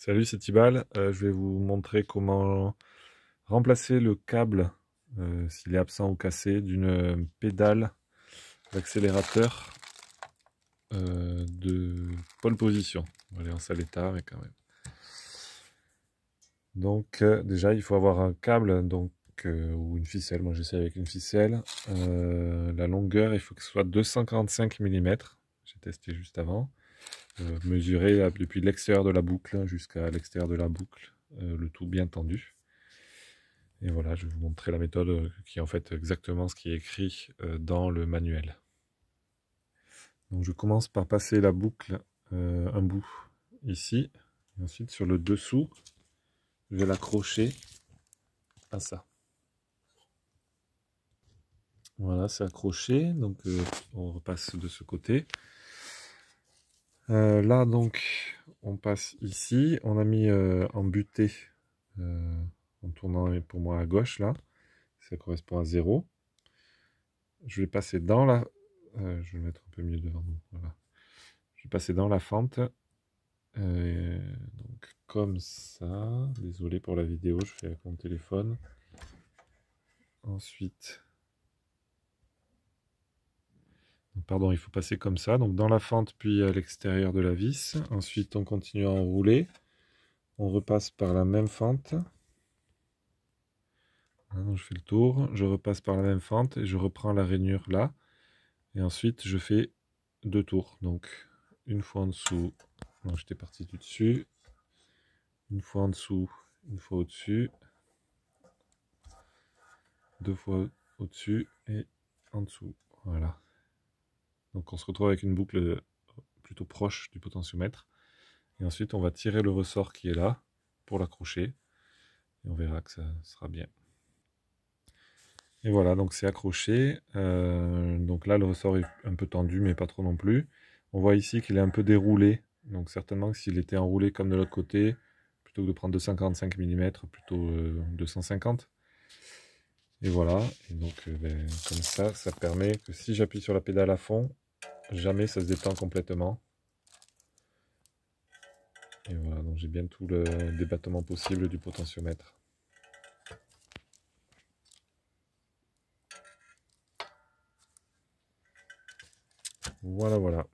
Salut, c'est Tibal. Je vais vous montrer comment remplacer le câble, s'il est absent ou cassé, d'une pédale d'accélérateur de pole position. On va aller en sale état, mais quand même. Donc déjà, il faut avoir un câble ou une ficelle. Moi, j'essaie avec une ficelle. La longueur, il faut que ce soit 245 mm. J'ai testé juste avant. Mesurer depuis l'extérieur de la boucle jusqu'à l'extérieur de la boucle, le tout bien tendu. Et voilà, je vais vous montrer la méthode qui est en fait exactement ce qui est écrit dans le manuel. Donc je commence par passer la boucle un bout ici, et ensuite sur le dessous, je vais l'accrocher à ça. Voilà, c'est accroché, donc on repasse de ce côté. Là donc, on passe ici, on a mis en butée, en tournant pour moi à gauche là, ça correspond à 0. Je vais passer dans la... je vais le mettre un peu mieux devant nous, voilà. Je vais passer dans la fente, donc comme ça. Désolé pour la vidéo, je fais avec mon téléphone. Ensuite, pardon, il faut passer comme ça, donc dans la fente puis à l'extérieur de la vis. Ensuite, on continue à enrouler. On repasse par la même fente. Donc je fais le tour, je repasse par la même fente et je reprends la rainure là. Et ensuite, je fais 2 tours. Donc, une fois en dessous. Non, j'étais parti du dessus. Une fois en dessous, une fois au-dessus. 2 fois au-dessus et en dessous. Voilà. Donc on se retrouve avec une boucle plutôt proche du potentiomètre. Et ensuite, on va tirer le ressort qui est là pour l'accrocher. Et on verra que ça sera bien. Et voilà, donc c'est accroché. Donc là, le ressort est un peu tendu, mais pas trop non plus. On voit ici qu'il est un peu déroulé. Donc certainement que s'il était enroulé comme de l'autre côté, plutôt que de prendre 245 mm, plutôt 250. Et voilà, et donc comme ça permet que si j'appuie sur la pédale à fond, jamais ça se détend complètement. Et voilà, donc j'ai bien tout le débattement possible du potentiomètre. Voilà, voilà.